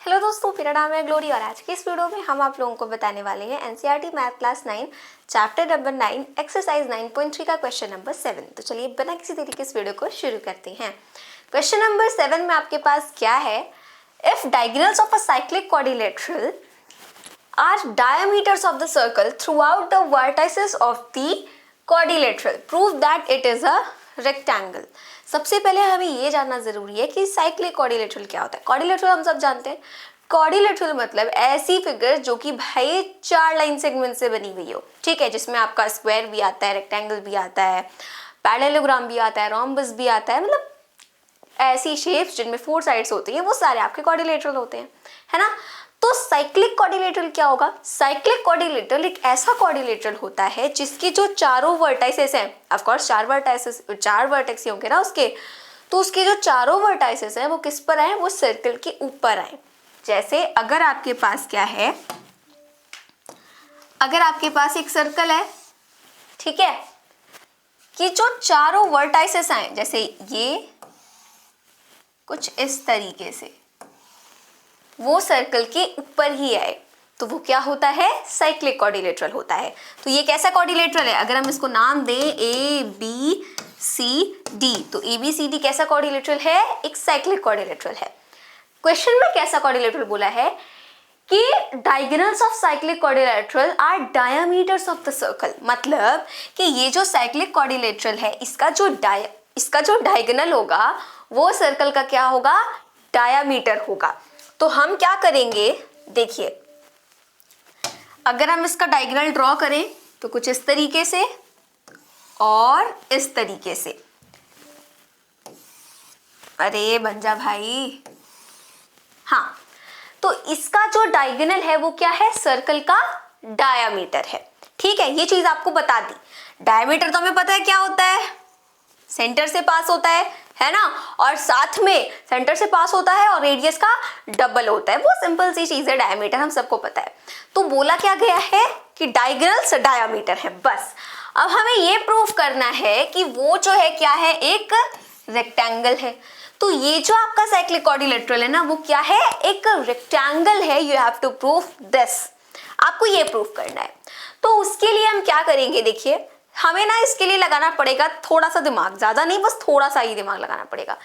Hello दोस्तों, मेरा नाम है ग्लोरी और आज की इस वीडियो में हम आप लोगों को बताने वाले हैं NCERT math class 9 chapter number 9 exercise 9.3 का क्वेश्चन नंबर 7। तो चलिए बिना किसी देरी के इस वीडियो को शुरू करते हैं। क्वेश्चन नंबर 7 में आपके पास क्या है, if diagonals of a cyclic quadrilateral are diameters of the circle throughout the vertices of the quadrilateral prove that it is a rectangle. सबसे पहले हमें ये जानना जरूरी है कि साइक्लिक क्वाड्रिलेटरल क्या होता है। क्वाड्रिलेटरल हम सब जानते हैं, क्वाड्रिलेटरल मतलब ऐसी फिगर जो कि भाई 4 लाइन सेगमेंट से बनी हुई हो, ठीक है, जिसमें आपका स्क्वायर भी आता है, रेक्टेंगल भी आता है, पैरेललोग्राम भी आता है, रोम्बस भी आता है, मतलब ऐसी शेप्स जिनमें 4 साइड्स होती हैं वो सारे आपके क्वाड्रिलेटरल होते हैं, है ना। तो साइक्लिक क्वाड्रिलेटरल क्या होगा? साइक्लिक क्वाड्रिलेटरल एक ऐसा क्वाड्रिलेटरल होता है जिसकी जो चारों वर्टाइसेस हैं, ऑफ कोर्स 4 वर्टेक्स ही होंगे ना उसके, तो उसके जो चारों वर्टाइसेस हैं वो किस पर आए? वो सर्कल के ऊपर आए। जैसे अगर आपके पास क्या है, अगर आपके पास एक सर्कल है, ठीक है, कि जो चारों वर्टाइसेस आए, जैसे ये कुछ इस तरीके से वो सर्कल के ऊपर ही आए, तो वो क्या होता है? साइक्लिक क्वाड्रिलेटरल होता है। तो ये कैसा क्वाड्रिलेटरल है? अगर हम इसको नाम दें ए बी सी डी, तो ए बी सी डी कैसा क्वाड्रिलेटरल है? एक साइक्लिक क्वाड्रिलेटरल है। क्वेश्चन में कैसा क्वाड्रिलेटरल बोला है कि diagonals of cyclic quadrilateral are diameters of the circle, मतलब कि ये जो साइक्लिक क्वाड्रिलेटरल है इसका जो डायगोनल होगा वो सर्कल का क्या होगा? डायमीटर होगा। तो हम क्या करेंगे, देखिए अगर हम इसका डायगोनल ड्रॉ करें तो कुछ इस तरीके से और इस तरीके से, अरे बन जा भाई, हाँ, तो इसका जो डायगोनल है वो क्या है? सर्कल का डायमीटर है, ठीक है। ये चीज आपको बता दी। डायमीटर तो हमें पता है क्या होता है, सेंटर से पास होता है ना, और साथ में सेंटर से पास होता है और रेडियस का डबल होता है, वो सिंपल सी चीज है, डायमीटर हम सबको पता है। तो बोला क्या गया है कि डायगोनल्स डायमीटर है, बस। अब हमें ये प्रूव करना है कि वो जो है क्या है? एक रेक्टेंगल है। तो ये जो आपका साइक्लिक क्वाड्रिलेटरल है ना, वो क्या है? एक रेक्टेंगल है। You have to prove this, आपको ये प्रूव करना है। तो उसके लिए हम क्या करेंगे, देखिए हमें ना इसके लिए लगाना पड़ेगा थोड़ा सा दिमाग, ज्यादा नहीं, बस थोड़ा सा ही दिमाग लगाना पड़ेगा।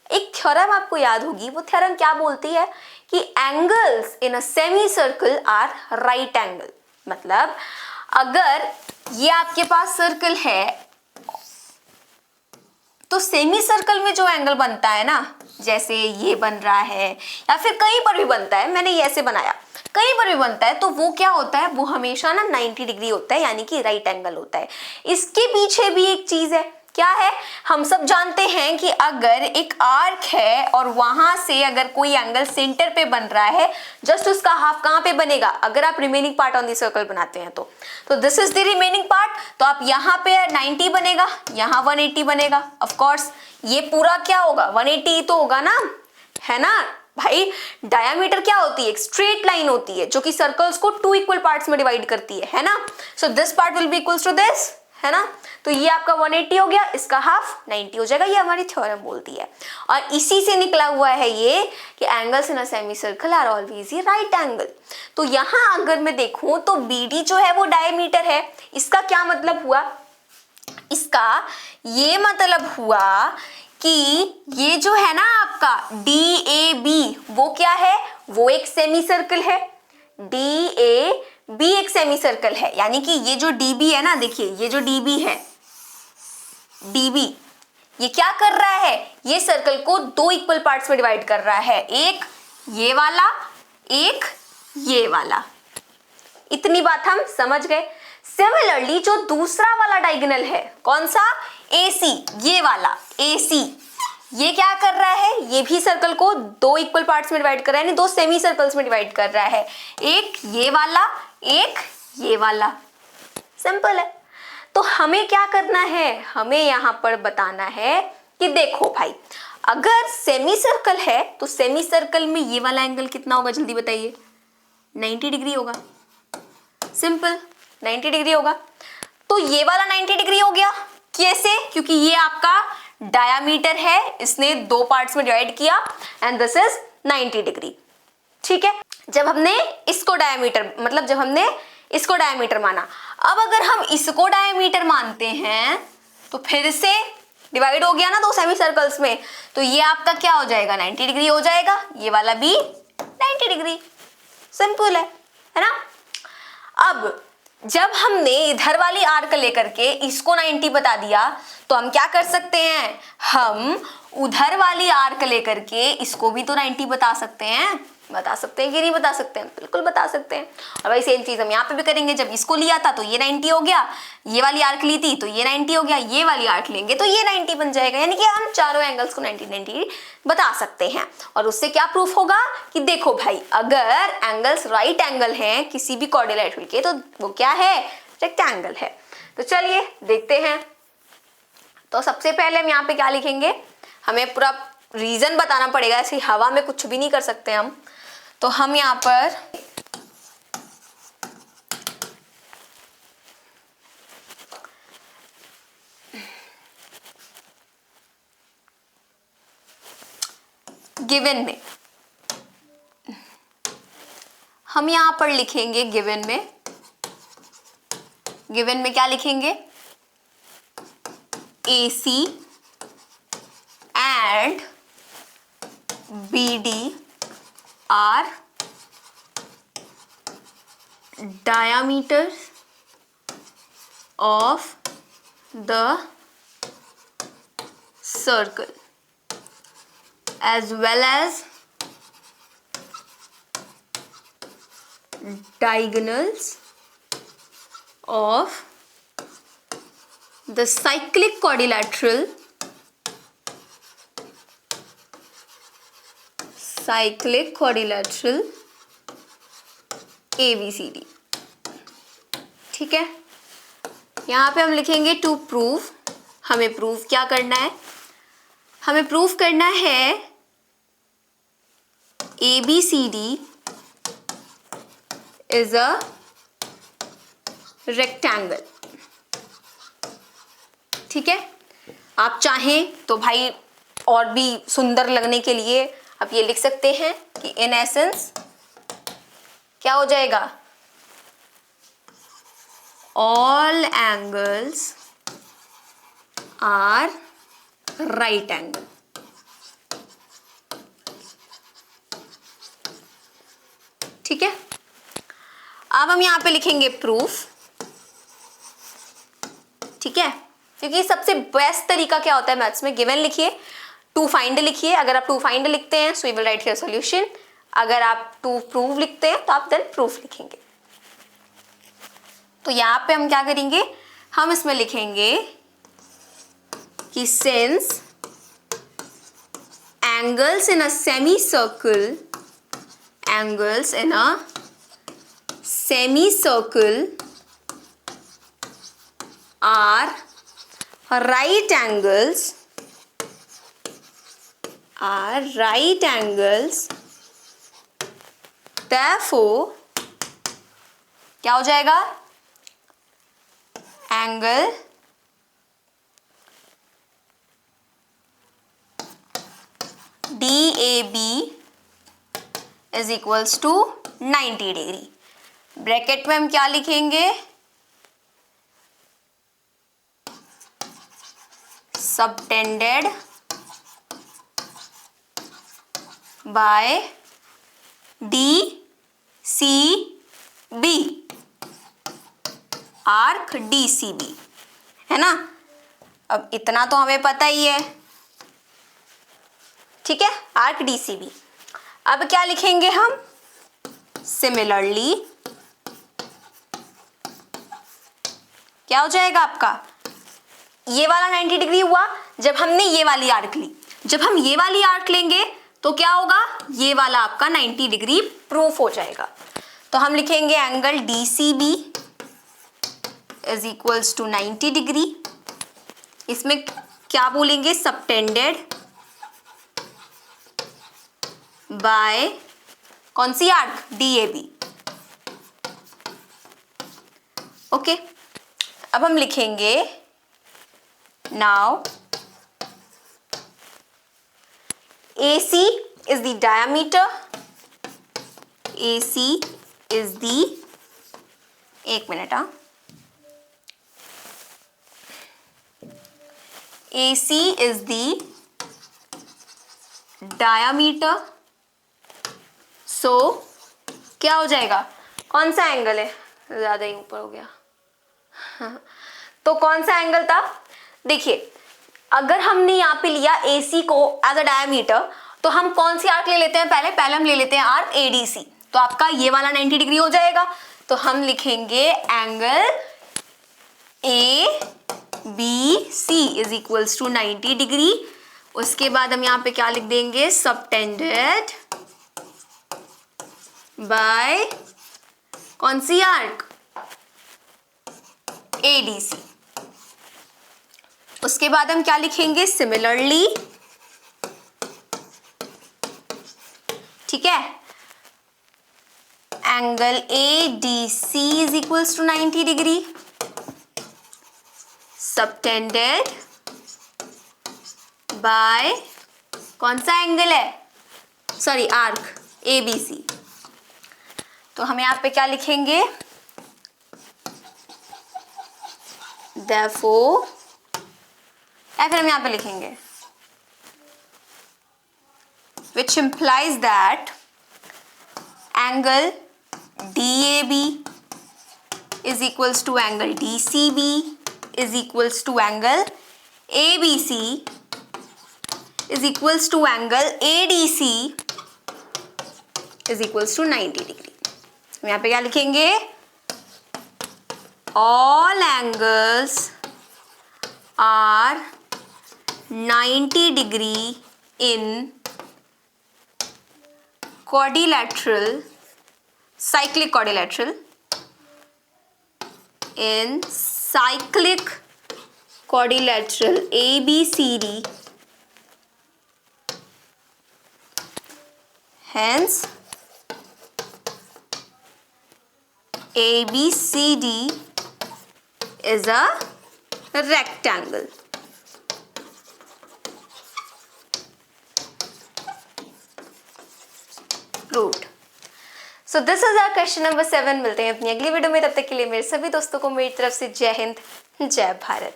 एक थ्योरम आपको याद होगी, वो थ्योरम क्या बोलती है कि angles in a semi circle are right angle. मतलब अगर ये आपके पास सर्कल है तो सेमी सर्कल में जो एंगल बनता है ना, जैसे ये बन रहा है या फिर कहीं पर भी बनता है, मैंने ये ऐसे बनाया, कहीं पर भी बनता है, तो वो क्या होता है? वो हमेशा ना 90 डिग्री होता है, यानी कि राइट एंगल होता है। इसके पीछे भी एक चीज है, क्या है? हम सब जानते हैं कि अगर एक आर्क है और वहां से अगर कोई एंगल सेंटर पे बन रहा है, जस्ट उसका हाफ कहां पे बनेगा? अगर आप remaining part on the circle बनाते हैं तो this is the remaining part, तो आप यहाँ पे 90 बनेगा, यहाँ 180 बनेगा। ऑफ कोर्स ये पूरा क्या होगा? 180 तो होगा ना, है ना भाई। डायमीटर क्या होती है? एक स्ट्रेट लाइन होती है जो कि सर्कल्स को 2 इक्वल पार्ट्स में डिवाइड करती है ना। So this part will be equals to this, है ना। तो ये आपका 180 हो गया, इसका हाफ 90 हो जाएगा, ये हमारी थ्योरम बोलती है। और इसी से निकला हुआ है ये कि angles in a semi circle are always right angle. तो यहाँ अगर मैं देखूं तो BD जो है वो डायमीटर है। इसका क्या मतलब हुआ? इसका ये मतलब हुआ कि ये जो है ना आपका DAB, वो क्या है? वो एक सेमी सर्कल है। DAB एक सेमी सर्कल है, यानी कि ये जो DB है ना, देखिए ये जो DB है, DB ये क्या कर रहा है? ये सर्कल को 2 इक्वल पार्ट्स में डिवाइड कर रहा है, एक ये वाला, एक ये वाला। इतनी बात हम समझ गए। सिमिलरली जो दूसरा वाला डायगोनल है, कौन सा? AC, ये वाला AC, ये क्या कर रहा है? ये भी सर्कल को 2 इक्वल पार्ट्स में डिवाइड कर रहा है, यानी 2 सेमी सर्कल्स में डिवाइड कर रहा है, एक ये वाला, एक ये वाला। सिंपल है। तो हमें क्या करना है? हमें यहाँ पर बताना है कि देखो भाई, अगर सेमी सर्कल है तो सेमी सर्कल में ये वाला एंगल कितना होगा? जल्दी बताइए। 90 डिग्री होगा, सिंपल 90 डिग्री होगा। तो ये वाला 90 डिग्री हो गया, कैसे? क्योंकि ये आपका डायामीटर है, इसने 2 पार्ट्स में डिवाइड किया, एंड दिस इज 90 डिग्री। ठीक है, जब हमने इसको डायमीटर मतलब जब हमने इसको डायमीटर माना, अब अगर हम इसको डायमीटर मानते हैं तो फिर से डिवाइड हो गया ना दो सेमी सर्कल्स में, तो ये आपका क्या हो जाएगा 90 डिग्री हो जाएगा, ये वाला भी 90 डिग्री। सिंपल है ना। अब जब हमने इधर वाली आर्क लेकर के इसको 90 बता दिया तो हम क्या कर सकते हैं, हम उधर वाली आर्क लेकर के इसको भी तो 90 बता सकते हैं। बता सकते हैं कि नहीं बता सकते हैं, बिल्कुल बता सकते हैं। और वही सेम चीज हम यहाँ पे भी करेंगे, जब इसको लिया था तो ये 90 हो गया, ये वाली आर्क ली थी तो ये 90 हो गया, ये वाली आर्क लेंगे तो ये 90 बन जाएगा। यानी कि हम चारों एंगल्स को 90 बता सकते हैं। और उससे क्या प्रूफ होगा कि देखो भाई, अगर एंगल्स राइट एंगल हैं किसी भी क्वाड्रिलेटरल के तो वो क्या है, रेक्टेंगल है। तो चलिए देखते हैं। तो सबसे पहले हम यहाँ पे क्या लिखेंगे, हमें पूरा रीजन बताना पड़ेगा, ऐसे हवा में कुछ भी नहीं कर सकते हम। तो हम यहाँ पर गिवन में, हम यहाँ पर लिखेंगे गिवन में क्या लिखेंगे, AC and BD are diameters of the circle as well as diagonals of the cyclic quadrilateral ABCD। ठीक है, यहाँ पे हम लिखेंगे टू प्रूव। हमें प्रूव क्या करना है, हमें प्रूव करना है ABCD is a rectangle। ठीक है, आप चाहें तो भाई और भी सुंदर लगने के लिए आप ये लिख सकते हैं कि इन एसेंस क्या हो जाएगा, all angles are right angle. ठीक है, अब हम यहां पे लिखेंगे प्रूफ। ठीक है, क्योंकि सबसे बेस्ट तरीका क्या होता है मैथ्स में, गिवन लिखिए, टू फाइंड लिखिए। अगर आप टू फाइंड लिखते हैं so you will write here solution, अगर आप टू प्रूव लिखते हैं तो आप देन प्रूफ लिखेंगे। तो यहां पे हम क्या करेंगे, हम इसमें लिखेंगे कि since angles in a semi circle are right angles, therefore क्या हो जाएगा, angle DAB is equals to 90 degree. Bracket में हम क्या लिखेंगे, subtended by DCB, arc DCB, है ना। अब इतना तो हमें पता ही है। ठीक है, आर्क DCB। अब क्या लिखेंगे हम, सिमिलरली क्या हो जाएगा आपका, ये वाला 90 डिग्री हुआ जब हमने ये वाली आर्क ली, जब हम ये वाली आर्क लेंगे तो क्या होगा, ये वाला आपका 90 डिग्री प्रूफ हो जाएगा। तो हम लिखेंगे angle DCB is equals to 90 degree. इसमें क्या बोलेंगे, सबटेंडेड बाय कौन सी आर्क, DAB। ओके, अब हम लिखेंगे now AC is the diameter AC is the, एक मिनट, हाँ, AC is the diameter, so क्या हो जाएगा, कौन सा एंगल है, ज्यादा ही ऊपर हो गया तो कौन सा एंगल था, देखिए अगर हमने यहाँ पे लिया AC को एज अ डायमीटर, तो हम कौन सी आर्क ले लेते हैं, पहले हम ले लेते हैं आर्क ADC, तो आपका ये वाला 90 डिग्री हो जाएगा, तो हम लिखेंगे angle ABC is equals to 90 degree. उसके बाद हम यहाँ पे क्या लिख देंगे, सबटेंडेड बाय कौन सी आर्क, ADC। उसके बाद हम क्या लिखेंगे, सिमिलरली, ठीक है, angle ADC is equals to 90 degree, subtended by कौन सा एंगल है, सॉरी आर्क ABC। तो हम यहाँ पे क्या लिखेंगे, therefore, या फिर हम यहाँ पे लिखेंगे which implies that angle DAB is equals to angle DCB is equals to angle ABC is equals to angle ADC is equals to 90 degree. हम यहाँ पे क्या लिखेंगे, all angles are 90 degree in quadrilateral, cyclic quadrilateral, in cyclic quadrilateral ABCD, hence ABCD is a rectangle. Proved. So this is our question number 7। मिलते हैं अपनी अगली video में, तब तक के लिए मेरे सभी दोस्तों को मेरी तरफ से जय हिंद, जय भारत।